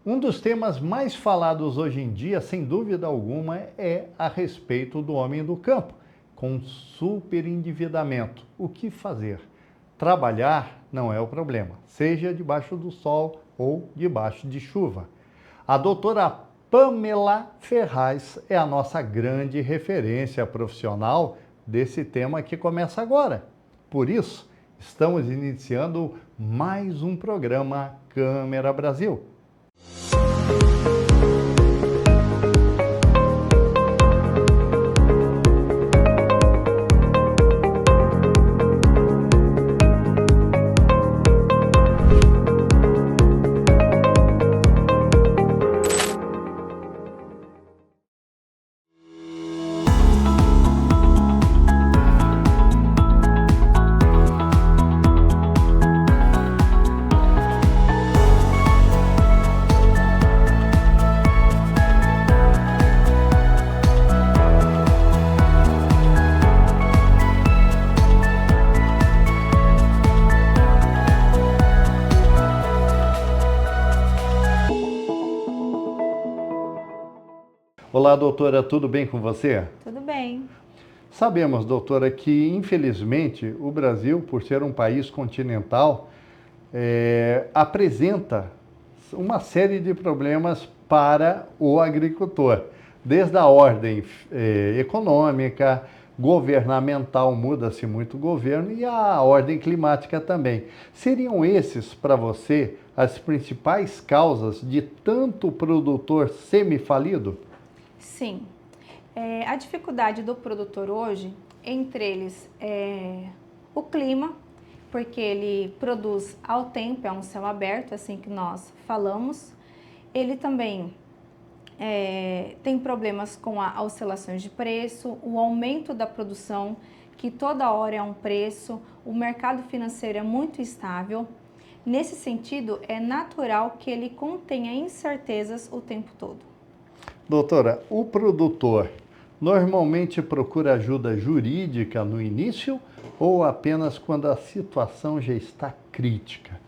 Um dos temas mais falados hoje em dia, sem dúvida alguma, é a respeito do homem do campo, com superendividamento. O que fazer? Trabalhar não é o problema, seja debaixo do sol ou debaixo de chuva. A doutora Pamela Ferraz é a nossa grande referência profissional desse tema que começa agora. Por isso, estamos iniciando mais um programa Câmera Brasil. Olá, doutora, tudo bem com você? Tudo bem. Sabemos, doutora, que infelizmente o Brasil, por ser um país continental, apresenta uma série de problemas para o agricultor. Desde a ordem econômica, governamental, muda-se muito o governo, e a ordem climática também. Seriam esses, para você, as principais causas de tanto produtor semifalido? Sim. A dificuldade do produtor hoje, entre eles, é o clima, porque ele produz ao tempo, é um céu aberto, assim que nós falamos. Ele também tem problemas com as oscilações de preço, o aumento da produção, que toda hora é um preço, o mercado financeiro é muito instável. Nesse sentido, é natural que ele contenha incertezas o tempo todo. Doutora, o produtor normalmente procura ajuda jurídica no início ou apenas quando a situação já está crítica?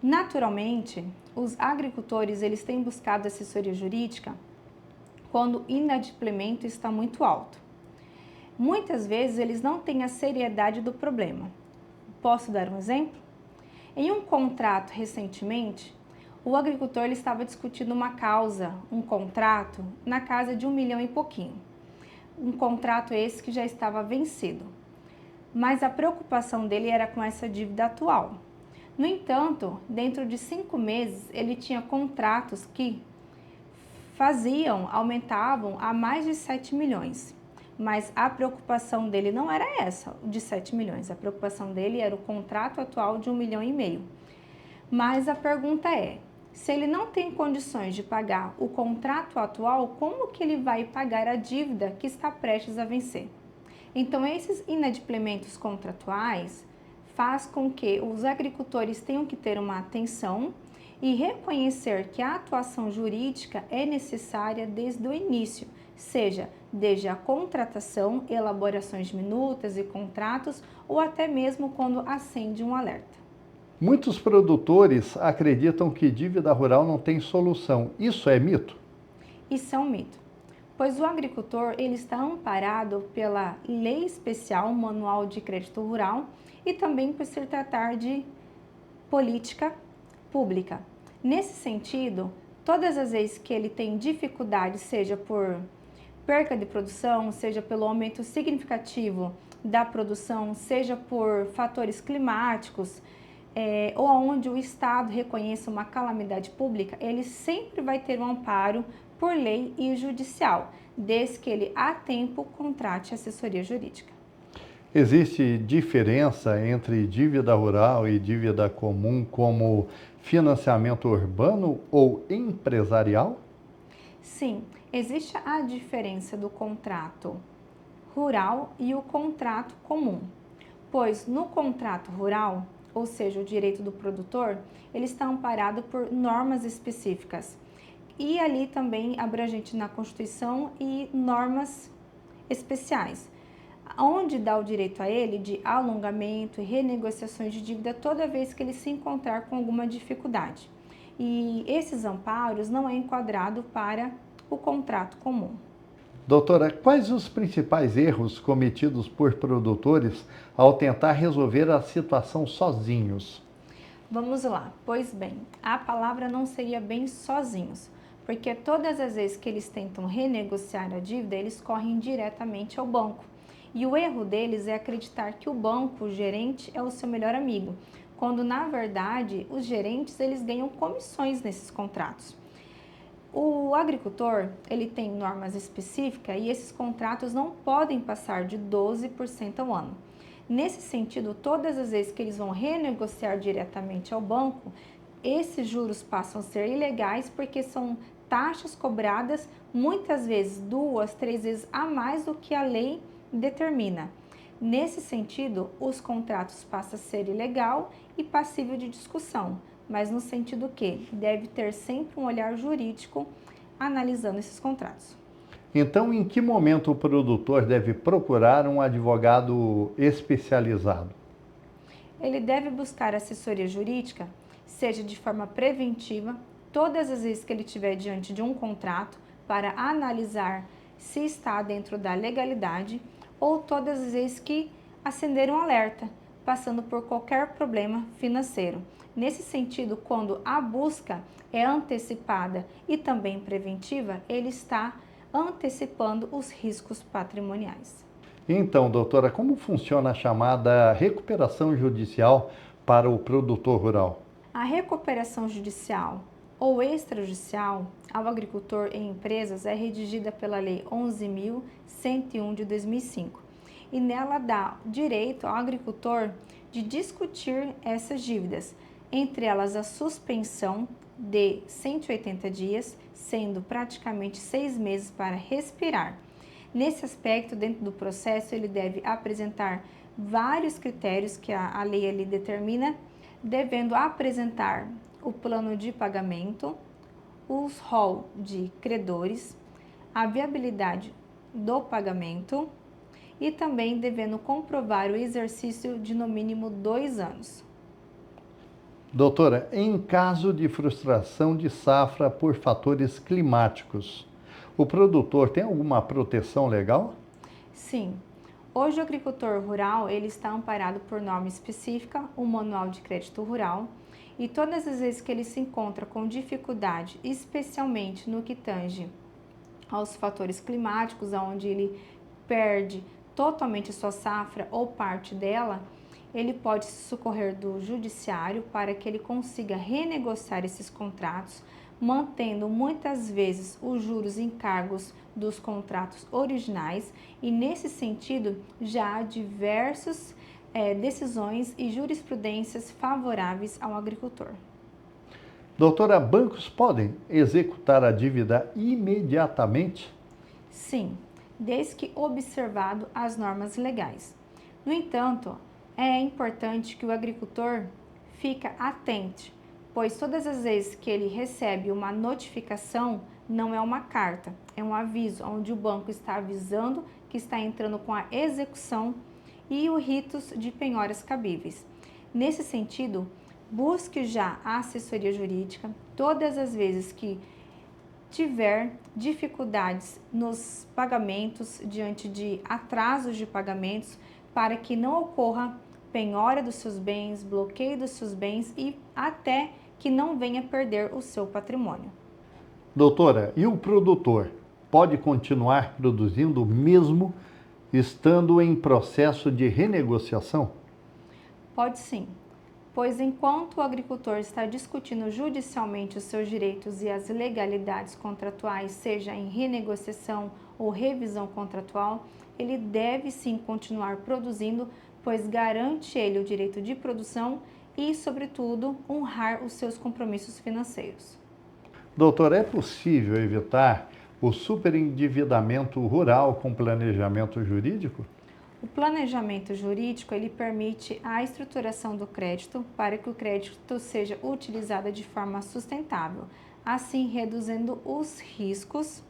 Naturalmente, os agricultores eles têm buscado assessoria jurídica quando o inadimplemento está muito alto. Muitas vezes eles não têm a seriedade do problema. Posso dar um exemplo? Em um contrato recentemente, o agricultor ele estava discutindo uma causa, um contrato, na casa de 1 milhão e pouquinho. Um contrato esse que já estava vencido. Mas a preocupação dele era com essa dívida atual. No entanto, dentro de 5 meses, ele tinha contratos que aumentavam a mais de 7 milhões. Mas a preocupação dele não era essa, de 7 milhões. A preocupação dele era o contrato atual de 1,5 milhão. Mas a pergunta é, se ele não tem condições de pagar o contrato atual, como que ele vai pagar a dívida que está prestes a vencer? Então, esses inadimplementos contratuais faz com que os agricultores tenham que ter uma atenção e reconhecer que a atuação jurídica é necessária desde o início, seja desde a contratação, elaborações de minutas e contratos ou até mesmo quando acende um alerta. Muitos produtores acreditam que dívida rural não tem solução. Isso é mito? Isso é um mito, pois o agricultor ele está amparado pela Lei Especial Manual de Crédito Rural e também por se tratar de política pública. Nesse sentido, todas as vezes que ele tem dificuldade, seja por perca de produção, seja pelo aumento significativo da produção, seja por fatores climáticos, ou onde o Estado reconheça uma calamidade pública, ele sempre vai ter um amparo por lei e judicial, desde que ele a tempo contrate assessoria jurídica. Existe diferença entre dívida rural e dívida comum como financiamento urbano ou empresarial? Sim, existe a diferença do contrato rural e o contrato comum, pois no contrato rural, ou seja, o direito do produtor, ele está amparado por normas específicas e ali também abrangente na Constituição e normas especiais, onde dá o direito a ele de alongamento e renegociações de dívida toda vez que ele se encontrar com alguma dificuldade. e esses amparos não é enquadrado para o contrato comum. Doutora, quais os principais erros cometidos por produtores ao tentar resolver a situação sozinhos? Vamos lá. Pois bem, a palavra não seria bem sozinhos, porque todas as vezes que eles tentam renegociar a dívida, eles correm diretamente ao banco. E o erro deles é acreditar que o banco, o gerente, é o seu melhor amigo, quando na verdade os gerentes eles ganham comissões nesses contratos. O agricultor, ele tem normas específicas e esses contratos não podem passar de 12% ao ano. Nesse sentido, todas as vezes que eles vão renegociar diretamente ao banco, esses juros passam a ser ilegais porque são taxas cobradas muitas vezes 2, 3 vezes a mais do que a lei determina. Nesse sentido, os contratos passam a ser ilegal e passível de discussão, mas no sentido que deve ter sempre um olhar jurídico analisando esses contratos. Então, em que momento o produtor deve procurar um advogado especializado? Ele deve buscar assessoria jurídica, seja de forma preventiva, todas as vezes que ele estiver diante de um contrato, para analisar se está dentro da legalidade, ou todas as vezes que acender um alerta, passando por qualquer problema financeiro. Nesse sentido, quando a busca é antecipada e também preventiva, ele está antecipando os riscos patrimoniais. Então, doutora, como funciona a chamada recuperação judicial para o produtor rural? A recuperação judicial ou extrajudicial ao agricultor em empresas é redigida pela Lei 11.101 de 2005 e nela dá direito ao agricultor de discutir essas dívidas, entre elas a suspensão de 180 dias, sendo praticamente 6 meses para respirar. Nesse aspecto, dentro do processo, ele deve apresentar vários critérios que a lei ali determina, devendo apresentar o plano de pagamento, os rol de credores, a viabilidade do pagamento e também devendo comprovar o exercício de no mínimo 2 anos. Doutora, em caso de frustração de safra por fatores climáticos, o produtor tem alguma proteção legal? Sim. Hoje o agricultor rural ele está amparado por norma específica, o Manual de Crédito Rural, e todas as vezes que ele se encontra com dificuldade, especialmente no que tange aos fatores climáticos, onde ele perde totalmente a sua safra ou parte dela, ele pode se socorrer do judiciário para que ele consiga renegociar esses contratos, mantendo muitas vezes os juros em cargos dos contratos originais, e nesse sentido já há diversas decisões e jurisprudências favoráveis ao agricultor. Doutora, bancos podem executar a dívida imediatamente? Sim, desde que observado as normas legais. No entanto, é importante que o agricultor fique atento, pois todas as vezes que ele recebe uma notificação, não é uma carta, é um aviso, onde o banco está avisando que está entrando com a execução e os ritos de penhoras cabíveis. Nesse sentido, busque já a assessoria jurídica todas as vezes que tiver dificuldades nos pagamentos, diante de atrasos de pagamentos, para que não ocorra penhora dos seus bens, bloqueio dos seus bens e até que não venha perder o seu patrimônio. Doutora, e o produtor pode continuar produzindo mesmo estando em processo de renegociação? Pode sim, pois enquanto o agricultor está discutindo judicialmente os seus direitos e as legalidades contratuais, seja em renegociação ou revisão contratual, ele deve sim continuar produzindo, pois garante ele o direito de produção e, sobretudo, honrar os seus compromissos financeiros. Doutor, é possível evitar o superendividamento rural com planejamento jurídico? O planejamento jurídico ele permite a estruturação do crédito para que o crédito seja utilizado de forma sustentável, assim reduzindo os riscos,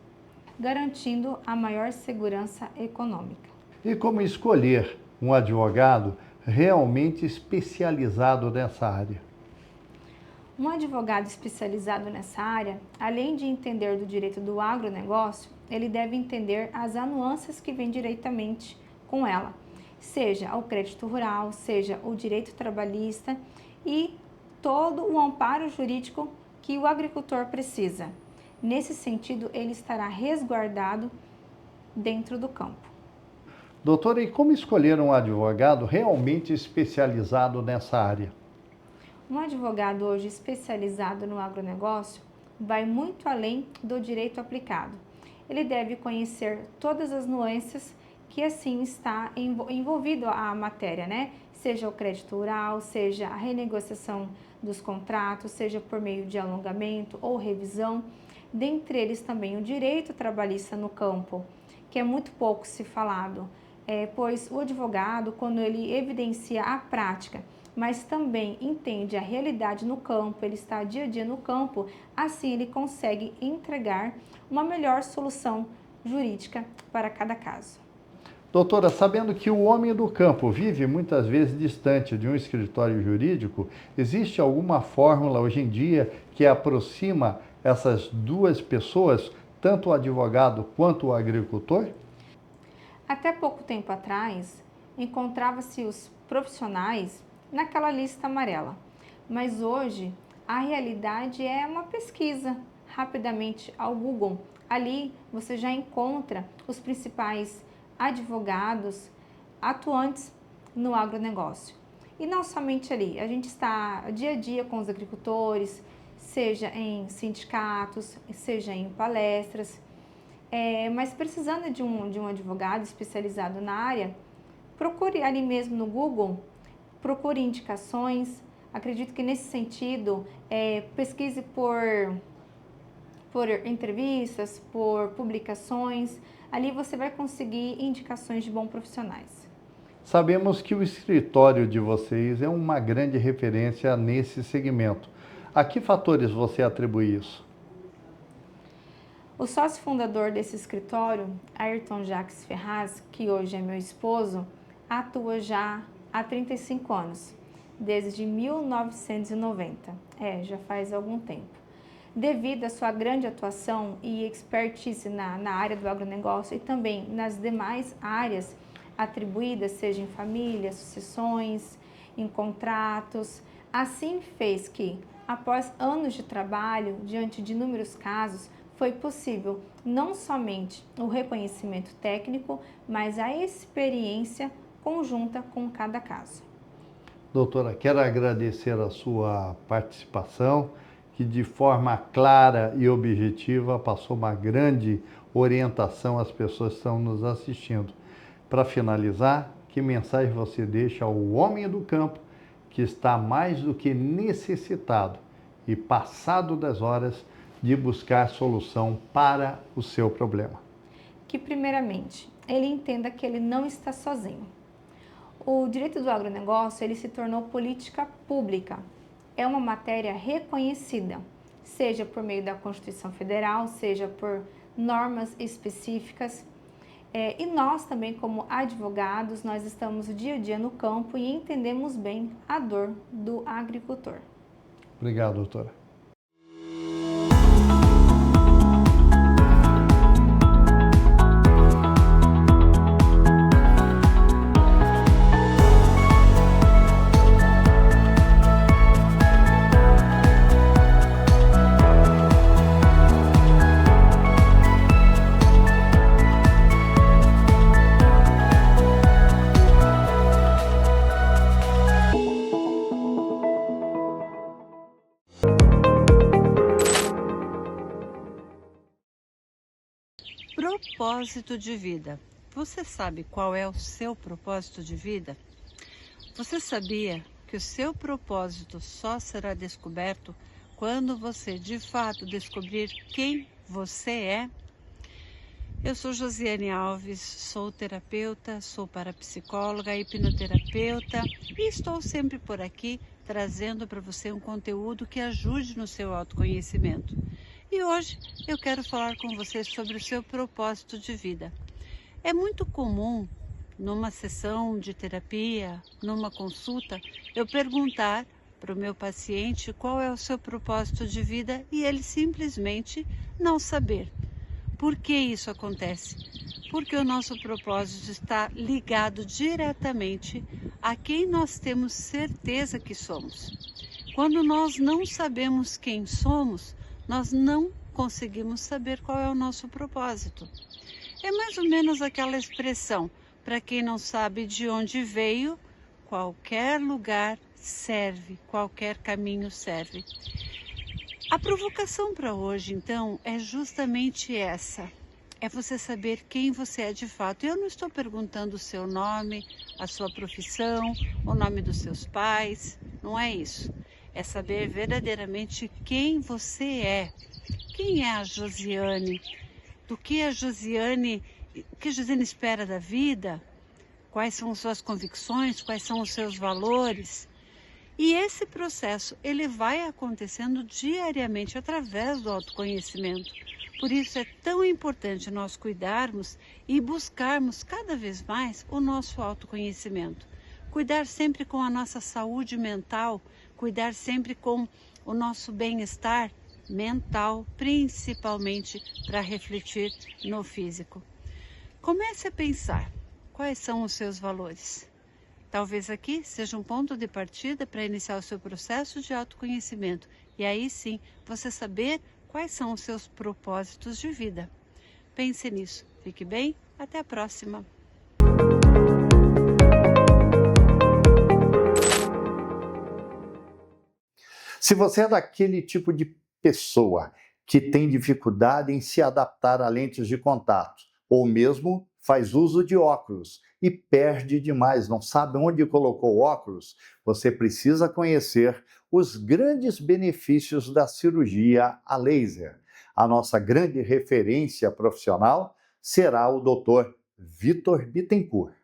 garantindo a maior segurança econômica. E como escolher um advogado realmente especializado nessa área? Um advogado especializado nessa área, além de entender do direito do agronegócio, ele deve entender as nuances que vêm diretamente com ela, seja o crédito rural, seja o direito trabalhista e todo o amparo jurídico que o agricultor precisa. Nesse sentido, ele estará resguardado dentro do campo. Doutora, e como escolher um advogado realmente especializado nessa área? Um advogado hoje especializado no agronegócio vai muito além do direito aplicado. Ele deve conhecer todas as nuances que assim está envolvido a matéria, né? Seja o crédito rural, seja a renegociação dos contratos, seja por meio de alongamento ou revisão. Dentre eles também o direito trabalhista no campo, que é muito pouco se falado, pois o advogado, quando ele evidencia a prática, mas também entende a realidade no campo, ele está dia a dia no campo, assim ele consegue entregar uma melhor solução jurídica para cada caso. Doutora, sabendo que o homem do campo vive muitas vezes distante de um escritório jurídico, existe alguma fórmula hoje em dia que aproxima essas duas pessoas, tanto o advogado quanto o agricultor? Até pouco tempo atrás, encontrava-se os profissionais naquela lista amarela, mas hoje a realidade é uma pesquisa rapidamente ao Google. Ali você já encontra os principais advogados atuantes no agronegócio. E não somente ali, a gente está dia a dia com os agricultores, seja em sindicatos, seja em palestras, mas precisando de um advogado especializado na área, procure ali mesmo no Google, procure indicações. Acredito que nesse sentido, pesquise por entrevistas, por publicações. Ali você vai conseguir indicações de bons profissionais. Sabemos que o escritório de vocês é uma grande referência nesse segmento. A que fatores você atribui isso? O sócio fundador desse escritório, Ayrton Jacques Ferraz, que hoje é meu esposo, atua já há 35 anos, desde 1990. Já faz algum tempo. Devido à sua grande atuação e expertise na área do agronegócio e também nas demais áreas atribuídas, seja em família, sucessões, em contratos, assim fez que, após anos de trabalho, diante de inúmeros casos, foi possível não somente o reconhecimento técnico, mas a experiência conjunta com cada caso. Doutora, quero agradecer a sua participação, que de forma clara e objetiva passou uma grande orientação às pessoas que estão nos assistindo. Para finalizar, que mensagem você deixa ao homem do campo que está mais do que necessitado e passado das horas de buscar solução para o seu problema? Que primeiramente, ele entenda que ele não está sozinho. O direito do agronegócio, ele se tornou política pública. É uma matéria reconhecida, seja por meio da Constituição Federal, seja por normas específicas. E nós também, como advogados, nós estamos dia a dia no campo e entendemos bem a dor do agricultor. Obrigado, doutora. Propósito de vida. Você sabe qual é o seu propósito de vida? Você sabia que o seu propósito só será descoberto quando você de fato descobrir quem você é? Eu sou Josiane Alves, sou terapeuta, sou parapsicóloga, hipnoterapeuta e estou sempre por aqui trazendo para você um conteúdo que ajude no seu autoconhecimento. E hoje eu quero falar com você sobre o seu propósito de vida. É muito comum, numa sessão de terapia, numa consulta, eu perguntar para o meu paciente qual é o seu propósito de vida e ele simplesmente não saber. Por que isso acontece? Porque o nosso propósito está ligado diretamente a quem nós temos certeza que somos. Quando nós não sabemos quem somos, nós não conseguimos saber qual é o nosso propósito. É mais ou menos aquela expressão, para quem não sabe de onde veio, qualquer lugar serve, qualquer caminho serve. A provocação para hoje, então, é justamente essa. É você saber quem você é de fato. Eu não estou perguntando o seu nome, a sua profissão, o nome dos seus pais. Não é isso. É saber verdadeiramente quem você é. Quem é a Josiane? Do que a Josiane, o que a Josiane espera da vida? Quais são suas convicções? Quais são os seus valores? E esse processo, ele vai acontecendo diariamente através do autoconhecimento. Por isso é tão importante nós cuidarmos e buscarmos cada vez mais o nosso autoconhecimento. Cuidar sempre com a nossa saúde mental, cuidar sempre com o nosso bem-estar mental, principalmente para refletir no físico. Comece a pensar quais são os seus valores. Talvez aqui seja um ponto de partida para iniciar o seu processo de autoconhecimento e aí sim você saber quais são os seus propósitos de vida. Pense nisso. Fique bem. Até a próxima. Se você é daquele tipo de pessoa que tem dificuldade em se adaptar a lentes de contato, ou mesmo faz uso de óculos e perde demais, não sabe onde colocou o óculos, você precisa conhecer os grandes benefícios da cirurgia a laser. A nossa grande referência profissional será o Dr. Vitor Bittencourt.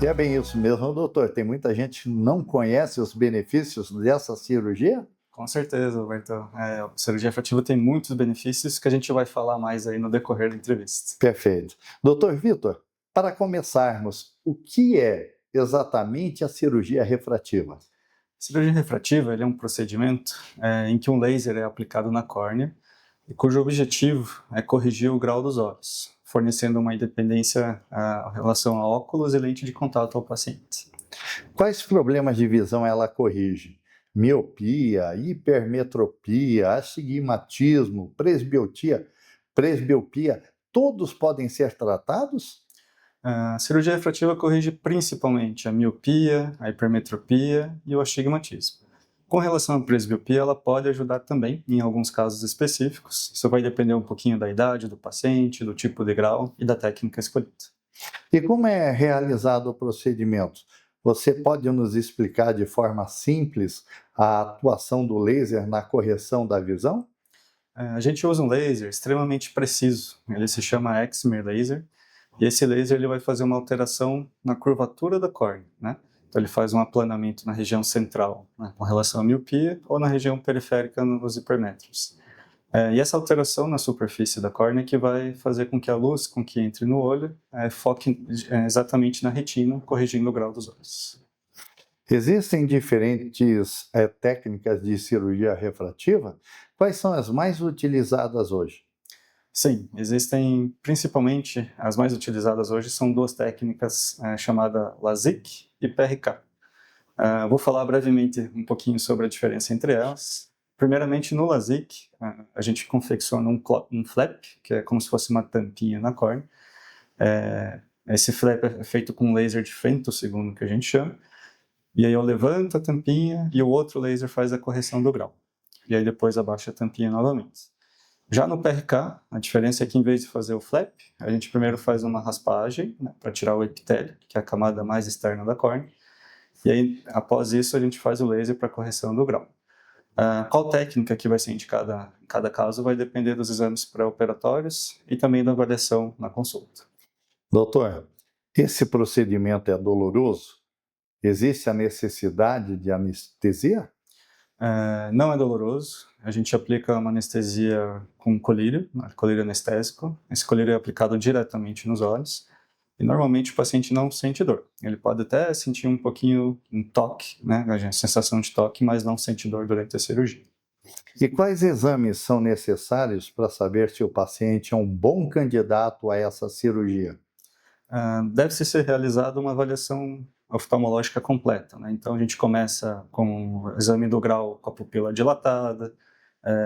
E é bem isso mesmo, doutor. Tem muita gente que não conhece os benefícios dessa cirurgia? Com certeza, Roberto. A cirurgia refrativa tem muitos benefícios que a gente vai falar mais aí no decorrer da entrevista. Perfeito. Doutor Vitor, para começarmos, o que é exatamente a cirurgia refrativa? A cirurgia refrativa é um procedimento em que um laser é aplicado na córnea e cujo objetivo é corrigir o grau dos olhos, fornecendo uma independência em relação a óculos e lente de contato ao paciente. Quais problemas de visão ela corrige? Miopia, hipermetropia, astigmatismo, presbiopia, todos podem ser tratados? A cirurgia refrativa corrige principalmente a miopia, a hipermetropia e o astigmatismo. Com relação à presbiopia, ela pode ajudar também em alguns casos específicos. Isso vai depender um pouquinho da idade do paciente, do tipo de grau e da técnica escolhida. E como é realizado o procedimento? Você pode nos explicar de forma simples a atuação do laser na correção da visão? A gente usa um laser extremamente preciso. Ele se chama Excimer Laser. E esse laser ele vai fazer uma alteração na curvatura da córnea, né? Então ele faz um aplanamento na região central, né, com relação à miopia, ou na região periférica nos hipermétropes. E essa alteração na superfície da córnea que vai fazer com que a luz com que entre no olho foque exatamente na retina, corrigindo o grau dos olhos. Existem diferentes técnicas de cirurgia refrativa? Quais são as mais utilizadas hoje? Sim, existem principalmente, as mais utilizadas hoje são duas técnicas chamadas LASIK e PRK. Vou falar brevemente um pouquinho sobre a diferença entre elas. Primeiramente, no LASIK, a gente confecciona um flap, que é como se fosse uma tampinha na córnea. Esse flap é feito com um laser de femtosegundo, que a gente chama. E aí eu levanto a tampinha e o outro laser faz a correção do grau. e aí depois abaixa a tampinha novamente. Já no PRK, a diferença é que em vez de fazer o flap, a gente primeiro faz uma raspagem, né, para tirar o epitélio, que é a camada mais externa da córnea, e aí após isso a gente faz o laser para correção do grau. Qual técnica que vai ser indicada em cada caso vai depender dos exames pré-operatórios e também da avaliação na consulta. Doutor, esse procedimento é doloroso? Existe a necessidade de anestesia? Não é doloroso. A gente aplica uma anestesia com colírio anestésico. Esse colírio é aplicado diretamente nos olhos. E normalmente o paciente não sente dor. Ele pode até sentir um pouquinho um toque, né, a sensação de toque, mas não sente dor durante a cirurgia. E quais exames são necessários para saber se o paciente é um bom candidato a essa cirurgia? Deve-se ser realizada uma avaliação oftalmológica completa, né? Então a gente começa com o exame do grau com a pupila dilatada,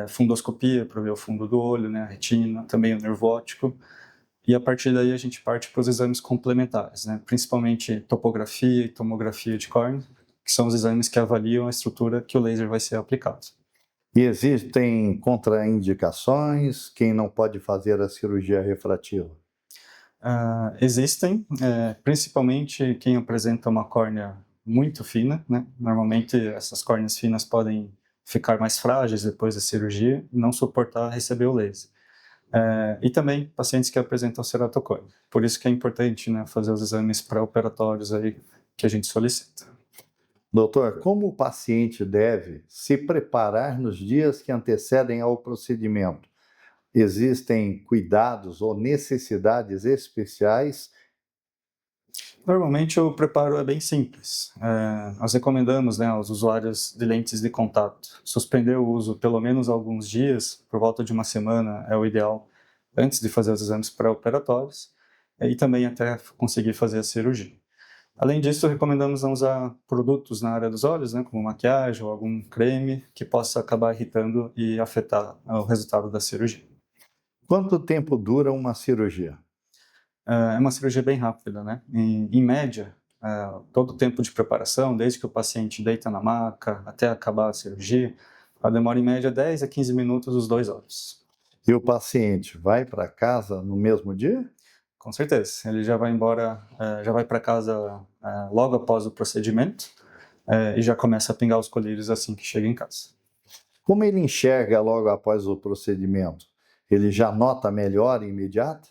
fundoscopia para ver o fundo do olho, né, a retina, também o nervo óptico. E a partir daí a gente parte para os exames complementares, né? Principalmente topografia e tomografia de córnea, que são os exames que avaliam a estrutura que o laser vai ser aplicado. E existem contraindicações? Quem não pode fazer a cirurgia refrativa? Existem, principalmente quem apresenta uma córnea muito fina, né? Normalmente essas córneas finas podem ficar mais frágeis depois da cirurgia e não suportar receber o laser. E também pacientes que apresentam ceratocone. Por isso que é importante, né, fazer os exames pré-operatórios aí que a gente solicita. Doutor, como o paciente deve se preparar nos dias que antecedem ao procedimento? Existem cuidados ou necessidades especiais? Normalmente o preparo é bem simples. Nós recomendamos, né, aos usuários de lentes de contato suspender o uso pelo menos alguns dias, por volta de uma semana é o ideal, antes de fazer os exames pré-operatórios e também até conseguir fazer a cirurgia. Além disso, recomendamos não usar produtos na área dos olhos, né, como maquiagem ou algum creme que possa acabar irritando e afetar o resultado da cirurgia. Quanto tempo dura uma cirurgia? É uma cirurgia bem rápida, né? Em média, todo o tempo de preparação, desde que o paciente deita na maca até acabar a cirurgia, ela demora em média 10 a 15 minutos os 2 olhos. E o paciente vai para casa no mesmo dia? Com certeza, ele já vai embora, já vai para casa logo após o procedimento e já começa a pingar os colírios assim que chega em casa. Como ele enxerga logo após o procedimento? Ele já nota melhora imediata?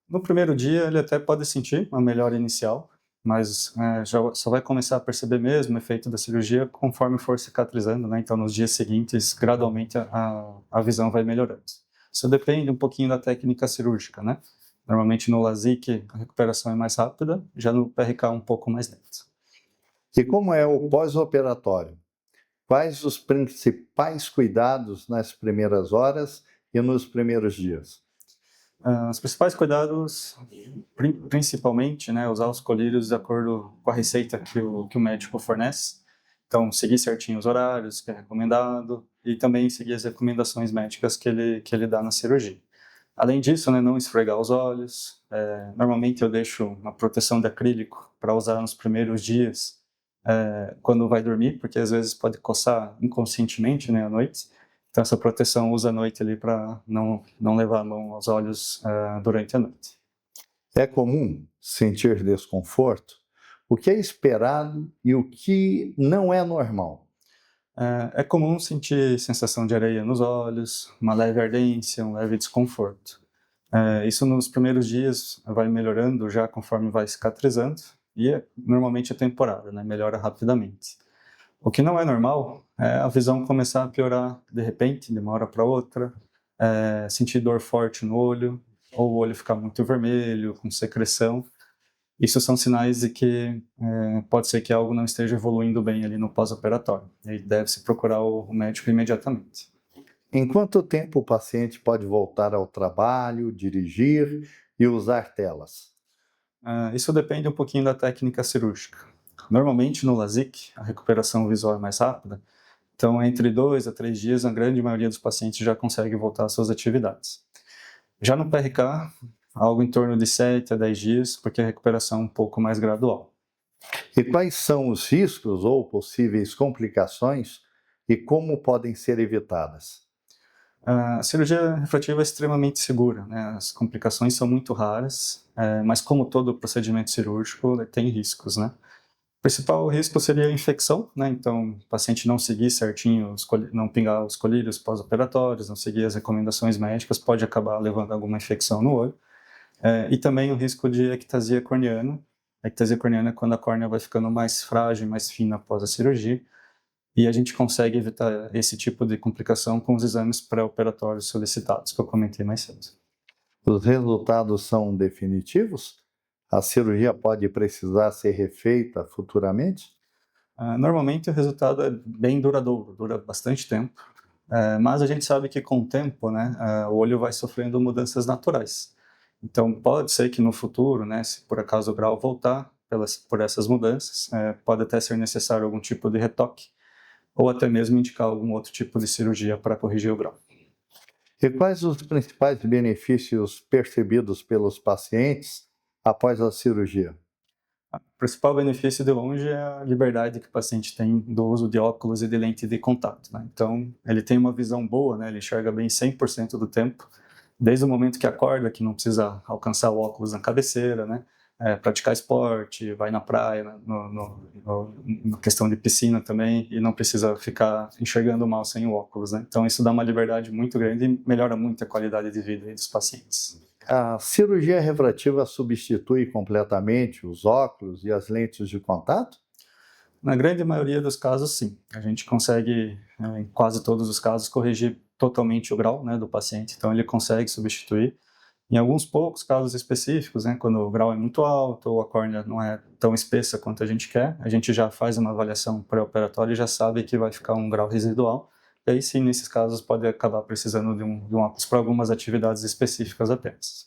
No primeiro dia ele até pode sentir uma melhora inicial, mas já só vai começar a perceber mesmo o efeito da cirurgia conforme for cicatrizando, né? Então nos dias seguintes, gradualmente a visão vai melhorando. Isso depende um pouquinho da técnica cirúrgica, né? Normalmente no LASIK a recuperação é mais rápida, já no PRK um pouco mais lenta. E como é o pós-operatório? Quais os principais cuidados nas primeiras horas e nos primeiros dias? Os principais cuidados, principalmente, né, usar os colírios de acordo com a receita que o médico fornece. Então, seguir certinho os horários que é recomendado e também seguir as recomendações médicas que ele dá na cirurgia. Além disso, né, não esfregar os olhos. Normalmente eu deixo uma proteção de acrílico para usar nos primeiros dias quando vai dormir, porque às vezes pode coçar inconscientemente, né, à noite. Então essa proteção usa à noite ali para não levar a mão aos olhos durante a noite. É comum sentir desconforto? O que é esperado e o que não é normal? É comum sentir sensação de areia nos olhos, uma leve ardência, um leve desconforto. Isso nos primeiros dias vai melhorando já conforme vai cicatrizando e normalmente é temporário, né? Melhora rapidamente. O que não é normal é a visão começar a piorar de repente, de uma hora para outra, sentir dor forte no olho, ou o olho ficar muito vermelho, com secreção. Isso são sinais de que pode ser que algo não esteja evoluindo bem ali no pós-operatório. E deve-se procurar o médico imediatamente. Em quanto tempo o paciente pode voltar ao trabalho, dirigir e usar telas? Isso depende um pouquinho da técnica cirúrgica. Normalmente no LASIK a recuperação visual é mais rápida, então entre 2 a 3 dias a grande maioria dos pacientes já consegue voltar às suas atividades. Já no PRK, algo em torno de 7 a 10 dias, porque a recuperação é um pouco mais gradual. E quais são os riscos ou possíveis complicações e como podem ser evitadas? A cirurgia refrativa é extremamente segura, né? As complicações são muito raras, mas como todo procedimento cirúrgico, tem riscos, né? O principal risco seria a infecção, né? Então, o paciente não seguir certinho, não pingar os colírios pós-operatórios, não seguir as recomendações médicas, pode acabar levando a alguma infecção no olho. E também o risco de ectasia corneana. A ectasia corneana é quando a córnea vai ficando mais frágil, mais fina após a cirurgia. E a gente consegue evitar esse tipo de complicação com os exames pré-operatórios solicitados, que eu comentei mais cedo. Os resultados são definitivos? A cirurgia pode precisar ser refeita futuramente? Normalmente o resultado é bem duradouro, dura bastante tempo. Mas a gente sabe que com o tempo, né, o olho vai sofrendo mudanças naturais. Então pode ser que no futuro, né, se por acaso o grau voltar por essas mudanças, pode até ser necessário algum tipo de retoque, ou até mesmo indicar algum outro tipo de cirurgia para corrigir o grau. E quais os principais benefícios percebidos pelos pacientes após a cirurgia? O principal benefício de longe é a liberdade que o paciente tem do uso de óculos e de lente de contato, né? Então, ele tem uma visão boa, né? Ele enxerga bem 100% do tempo, desde o momento que acorda, que não precisa alcançar o óculos na cabeceira, né? Praticar esporte, vai na praia, na questão de piscina também, e não precisa ficar enxergando mal sem o óculos, né? Então, isso dá uma liberdade muito grande e melhora muito a qualidade de vida dos pacientes. A cirurgia refrativa substitui completamente os óculos e as lentes de contato? Na grande maioria dos casos, sim. A gente consegue, em quase todos os casos, corrigir totalmente o grau, né, do paciente. Então, ele consegue substituir. Em alguns poucos casos específicos, né, quando o grau é muito alto ou a córnea não é tão espessa quanto a gente quer, a gente já faz uma avaliação pré-operatória e já sabe que vai ficar um grau residual. E aí sim, nesses casos, pode acabar precisando de um óculos para algumas atividades específicas apenas.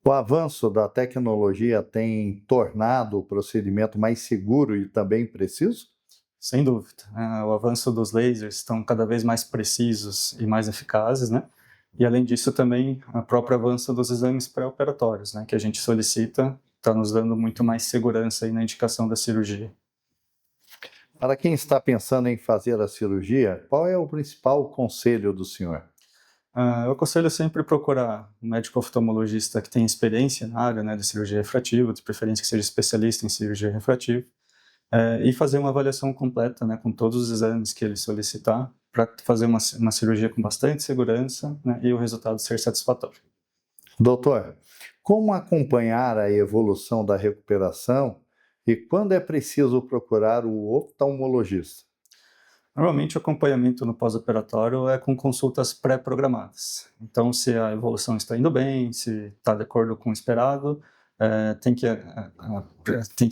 O avanço da tecnologia tem tornado o procedimento mais seguro e também preciso? Sem dúvida. O avanço dos lasers estão cada vez mais precisos e mais eficazes, né? E além disso também o próprio avanço dos exames pré-operatórios, né, que a gente solicita, está nos dando muito mais segurança aí na indicação da cirurgia. Para quem está pensando em fazer a cirurgia, qual é o principal conselho do senhor? Eu aconselho sempre procurar um médico oftalmologista que tenha experiência na área, né, de cirurgia refrativa, de preferência que seja especialista em cirurgia refrativa, e fazer uma avaliação completa, né, com todos os exames que ele solicitar, para fazer uma cirurgia com bastante segurança, né, e o resultado ser satisfatório. Doutor, como acompanhar a evolução da recuperação e quando é preciso procurar o oftalmologista? Normalmente o acompanhamento no pós-operatório é com consultas pré-programadas. Então, se a evolução está indo bem, se está de acordo com o esperado, tem que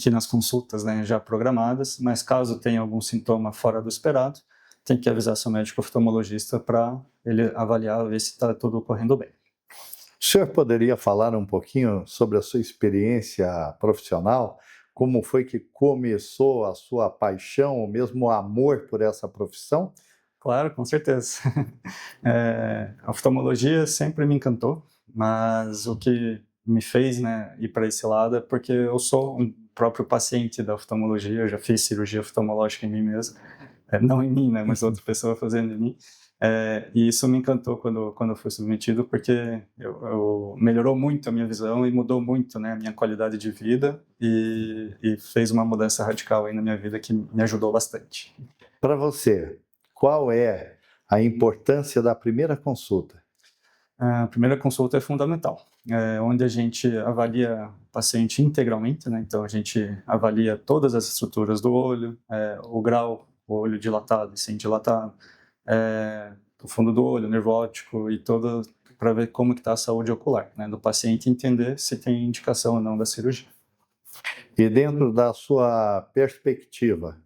ir nas consultas, né, já programadas, mas caso tenha algum sintoma fora do esperado, tem que avisar seu médico oftalmologista para ele avaliar, ver se está tudo correndo bem. O senhor poderia falar um pouquinho sobre a sua experiência profissional? Como foi que começou a sua paixão, ou mesmo o amor por essa profissão? Claro, com certeza. A oftalmologia sempre me encantou, mas o que me fez, né, ir para esse lado é porque eu sou um próprio paciente da oftalmologia, eu já fiz cirurgia oftalmológica em mim mesmo, não em mim, né, mas outra pessoa fazendo em mim. E isso me encantou quando eu fui submetido, porque melhorou muito a minha visão e mudou muito, né, a minha qualidade de vida e fez uma mudança radical aí na minha vida que me ajudou bastante. Para você, qual é a importância da primeira consulta? A primeira consulta é fundamental, onde a gente avalia o paciente integralmente, né, então a gente avalia todas as estruturas do olho, o grau, o olho dilatado e sem dilatado, o fundo do olho, o nervo óptico e todo, para ver como está a saúde ocular, né, do paciente, entender se tem indicação ou não da cirurgia. E dentro da sua perspectiva,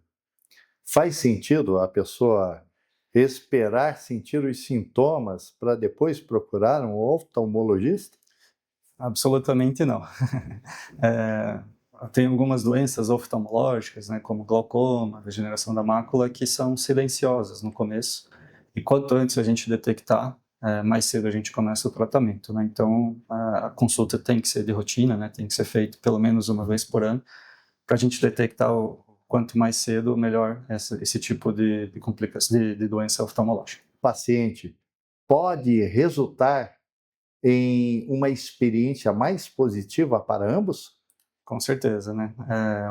faz sentido a pessoa esperar sentir os sintomas para depois procurar um oftalmologista? Absolutamente não. Tem algumas doenças oftalmológicas, né, como glaucoma, degeneração da mácula, que são silenciosas no começo. E quanto antes a gente detectar, mais cedo a gente começa o tratamento, né? Então, a consulta tem que ser de rotina, né? Tem que ser feita pelo menos uma vez por ano, para a gente detectar quanto mais cedo, melhor esse tipo de complicação, de doença oftalmológica. O paciente pode resultar em uma experiência mais positiva para ambos? Com certeza, né?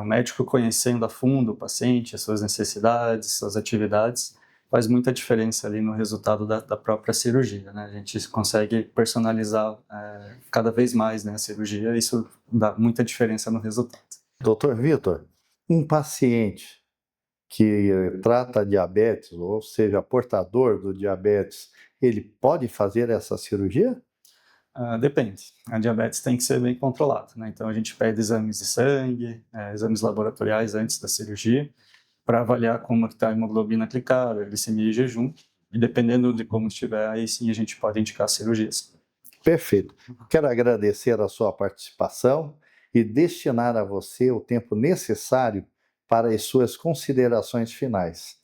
O médico conhecendo a fundo o paciente, as suas necessidades, suas atividades, faz muita diferença ali no resultado da própria cirurgia, né? A gente consegue personalizar cada vez mais, né, a cirurgia, e isso dá muita diferença no resultado. Doutor Vitor, um paciente que trata diabetes, ou seja, portador do diabetes, ele pode fazer essa cirurgia? Depende. A diabetes tem que ser bem controlada, né? Então a gente pede exames de sangue, exames laboratoriais antes da cirurgia, para avaliar como está a hemoglobina glicada, a glicemia e jejum, e dependendo de como estiver, aí sim a gente pode indicar cirurgias. Perfeito. Quero agradecer a sua participação e destinar a você o tempo necessário para as suas considerações finais.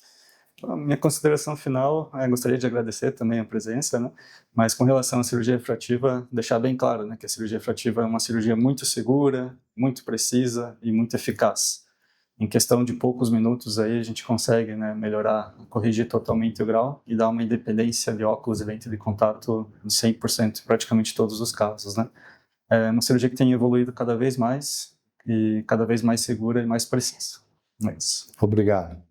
A minha consideração final, gostaria de agradecer também a presença, né? Mas com relação à cirurgia refrativa, deixar bem claro, né, que a cirurgia refrativa é uma cirurgia muito segura, muito precisa e muito eficaz. Em questão de poucos minutos aí a gente consegue, né, melhorar, corrigir totalmente o grau e dar uma independência de óculos e lente de contato de 100% em praticamente todos os casos, né? É uma cirurgia que tem evoluído cada vez mais e cada vez mais segura e mais precisa. É isso. Obrigado.